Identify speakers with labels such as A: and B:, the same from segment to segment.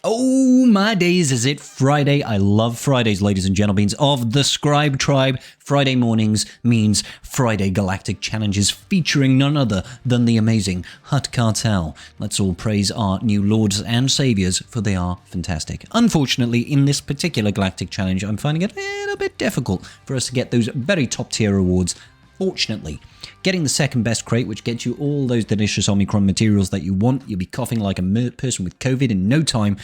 A: Oh my days, is it Friday? I love Fridays, ladies and gentlemen, of the Scribe Tribe. Friday mornings means Friday Galactic Challenges featuring none other than the amazing Hutt Cartel. Let's all praise our new lords and saviors, for they are fantastic. Unfortunately, in this particular Galactic Challenge, I'm finding it a little bit difficult for us to get those very top tier rewards. Fortunately, getting the second best crate, which gets you all those delicious Omicron materials that you want, you'll be coughing like a person with COVID in no time.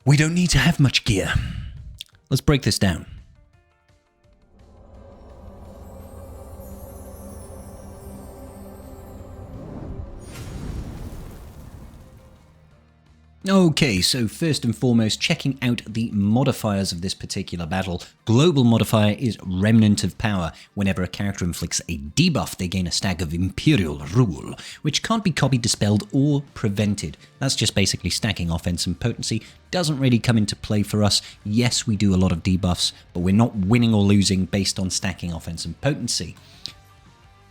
A: We don't need to have much gear. Let's break this down. Okay, so first and foremost, checking out the modifiers of this particular battle. Global modifier is Remnant of Power. Whenever a character inflicts a debuff, they gain a stack of Imperial Rule, which can't be copied, dispelled, or prevented. That's just basically stacking offense and potency. Doesn't really come into play for us. Yes, we do a lot of debuffs, but we're not winning or losing based on stacking offense and potency.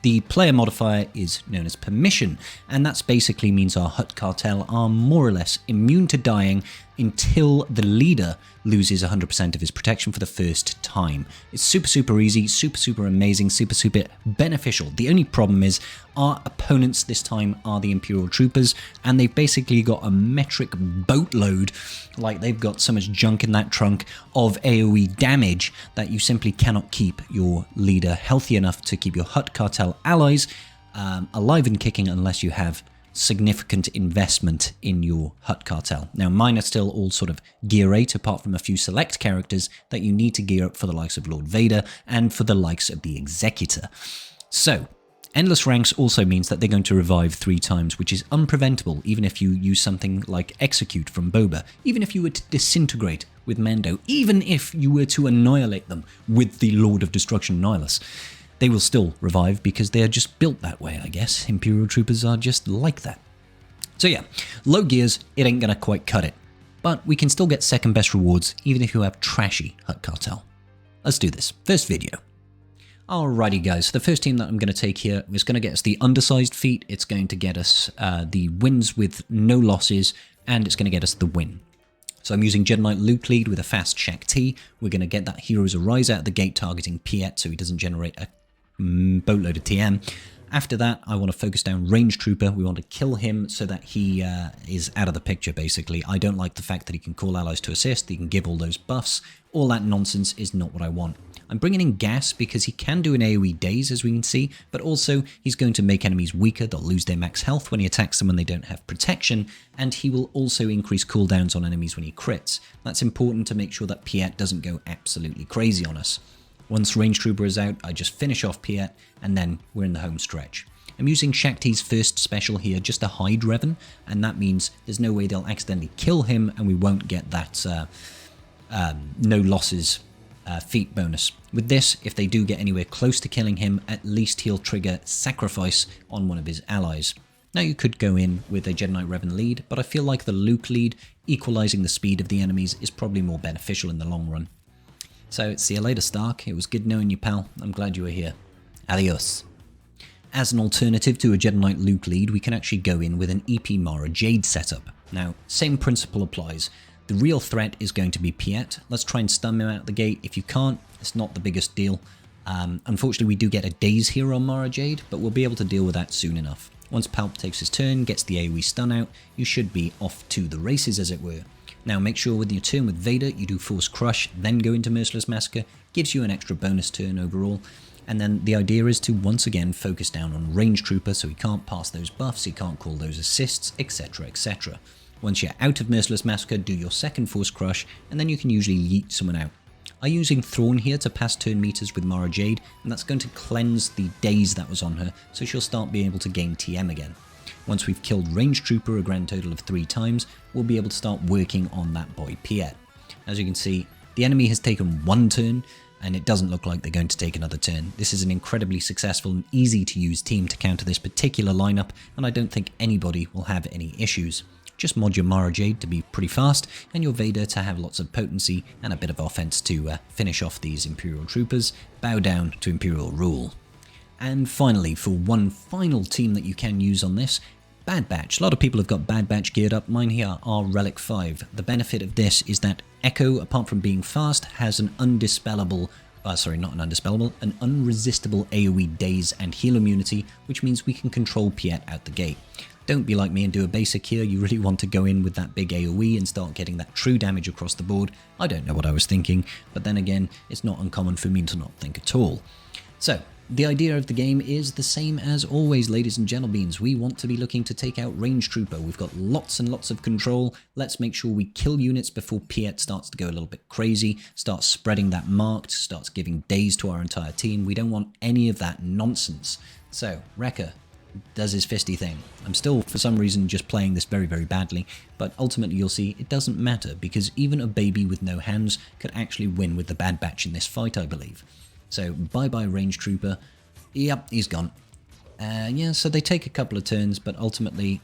A: The player modifier is known as Permission, and that basically means our Hutt Cartel are more or less immune to dying until the leader loses 100% of his protection for the first time. It's super easy, super amazing, super beneficial. The only problem is our opponents this time are the Imperial Troopers, and they've basically got a metric boatload, like they've got so much junk in that trunk of AoE damage that you simply cannot keep your leader healthy enough to keep your Hutt Cartel allies alive and kicking unless you have significant investment in your Hutt Cartel. Now, mine are still all sort of gear 8, apart from a few select characters that you need to gear up for the likes of Lord Vader and for the likes of the Executor. So, Endless Ranks also means that they're going to revive 3 times, which is unpreventable, even if you use something like Execute from Boba, even if you were to disintegrate with Mando, even if you were to annihilate them with the Lord of Destruction Nihilus. They will still revive because they are just built that way, I guess. Imperial Troopers are just like that. So yeah, low gears, it ain't gonna quite cut it. But we can still get second best rewards even if you have trashy Hutt Cartel. Let's do this. First video. Alrighty guys, so the first team that I'm going to take here is going to get us the undersized feat, it's going to get us the wins with no losses, and it's going to get us the win. So I'm using Jedi Knight Luke lead with a fast Shack T. We're going to get that Hero's Arise out of the gate targeting Piet so he doesn't generate a boatload of TM. After that, I want to focus down Range Trooper. We want to kill him so that he is out of the picture, basically. I don't like the fact that he can call allies to assist, he can give all those buffs. All that nonsense is not what I want. I'm bringing in Gas because he can do an AoE daze, as we can see, but also he's going to make enemies weaker. They'll lose their max health when he attacks them when they don't have protection, and he will also increase cooldowns on enemies when he crits. That's important to make sure that Piet doesn't go absolutely crazy on us. Once Range Trooper is out, I just finish off Piet, and then we're in the home stretch. I'm using Shakti's first special here just to hide Revan, and that means there's no way they'll accidentally kill him, and we won't get that no losses feat bonus. With this, if they do get anywhere close to killing him, at least he'll trigger Sacrifice on one of his allies. Now you could go in with a Jedi Knight Revan lead, but I feel like the Luke lead, equalizing the speed of the enemies, is probably more beneficial in the long run. So, see you later, Stark. It was good knowing you, pal. I'm glad you were here. Adios. As an alternative to a Jedi Knight Luke lead, we can actually go in with an EP Mara Jade setup. Now, same principle applies. The real threat is going to be Piet. Let's try and stun him out the gate. If you can't, it's not the biggest deal. Unfortunately, we do get a daze here on Mara Jade, but we'll be able to deal with that soon enough. Once Palp takes his turn, gets the AoE stun out, you should be off to the races, as it were. Now make sure with your turn with Vader, you do Force Crush, then go into Merciless Massacre, gives you an extra bonus turn overall, and then the idea is to once again focus down on Range Trooper so he can't pass those buffs, he can't call those assists, etc, etc. Once you're out of Merciless Massacre, do your second Force Crush, and then you can usually yeet someone out. I'm using Thrawn here to pass turn meters with Mara Jade, and that's going to cleanse the daze that was on her, so she'll start being able to gain TM again. Once we've killed Range Trooper a grand total of 3 times, we'll be able to start working on that boy Piet. As you can see, the enemy has taken 1 turn, and it doesn't look like they're going to take another turn. This is an incredibly successful and easy to use team to counter this particular lineup, and I don't think anybody will have any issues. Just mod your Mara Jade to be pretty fast, and your Vader to have lots of potency and a bit of offense to finish off these Imperial Troopers. Bow down to Imperial rule. And finally, for one final team that you can use on this, Bad Batch. A lot of people have got Bad Batch geared up. Mine here are Relic 5. The benefit of this is that Echo, apart from being fast, has an undispellable, an unresistible AoE daze and heal immunity, which means we can control Piet out the gate. Don't be like me and do a basic here. You really want to go in with that big AoE and start getting that true damage across the board. I don't know what I was thinking, but then again, it's not uncommon for me to not think at all. So, the idea of the game is the same as always, ladies and gentlebeans. We want to be looking to take out Range Trooper. We've got lots and lots of control. Let's make sure we kill units before Piet starts to go a little bit crazy, starts spreading that marked, starts giving days to our entire team. We don't want any of that nonsense. So, Wrecker does his fisty thing. I'm still, for some reason, just playing this very, very badly, but ultimately you'll see it doesn't matter, because even a baby with no hands could actually win with the Bad Batch in this fight, I believe. So, bye-bye Range Trooper. Yep, he's gone. Yeah, so they take a couple of turns, but ultimately,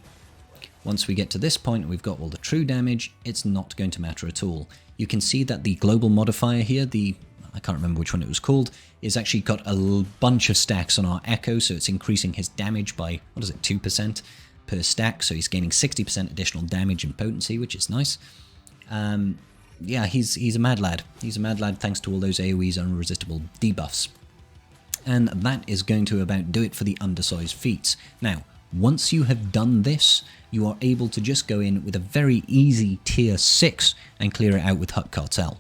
A: once we get to this point and we've got all the true damage, it's not going to matter at all. You can see that the global modifier here, I can't remember which one it was called, is actually got a bunch of stacks on our Echo, so it's increasing his damage by, 2% per stack, so he's gaining 60% additional damage and potency, which is nice. Yeah, he's a mad lad. He's a mad lad thanks to all those AoE's unresistible debuffs. And that is going to about do it for the undersized feats. Now, once you have done this, you are able to just go in with a very easy tier 6 and clear it out with Hutt Cartel.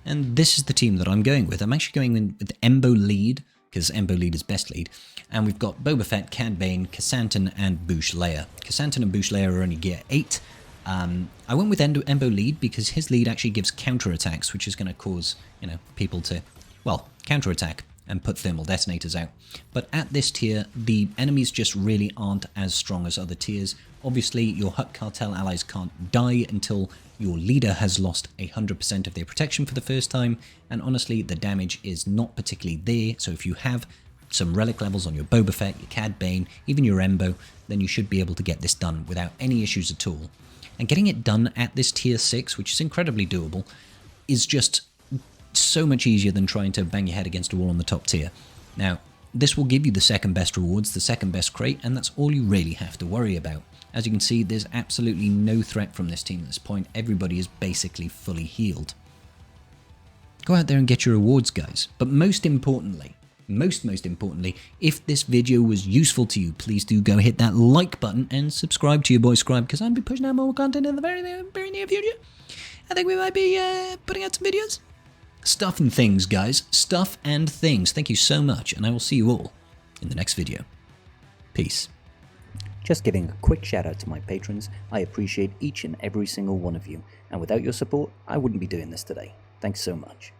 A: And this is the team that I'm going with. I'm actually going in with Embo lead, because Embo lead is best lead. And we've got Boba Fett, Cad Bane, Kassantan, and Bouche Leia. Kassantan and Bouche Leia are only gear 8. I went with Embo lead because his lead actually gives counterattacks, which is going to cause, people to, counterattack and put thermal detonators out. But at this tier, the enemies just really aren't as strong as other tiers. Obviously, your Hutt Cartel allies can't die until your leader has lost 100% of their protection for the first time, and honestly, the damage is not particularly there, so if you have some relic levels on your Boba Fett, your Cad Bane, even your Embo, then you should be able to get this done without any issues at all. And getting it done at this tier 6, which is incredibly doable, is just so much easier than trying to bang your head against a wall on the top tier. Now, this will give you the second best rewards, the second best crate, and that's all you really have to worry about. As you can see, there's absolutely no threat from this team at this point. Everybody is basically fully healed. Go out there and get your rewards, guys. But most importantly, if this video was useful to you, please do go hit that like button and subscribe to your boy Scribe, because I'll be pushing out more content in the very near future. I think we might be putting out some videos. Stuff and things, guys. Stuff and things. Thank you so much, and I will see you all in the next video. Peace.
B: Just giving a quick shout out to my patrons. I appreciate each and every single one of you, and without your support, I wouldn't be doing this today. Thanks so much.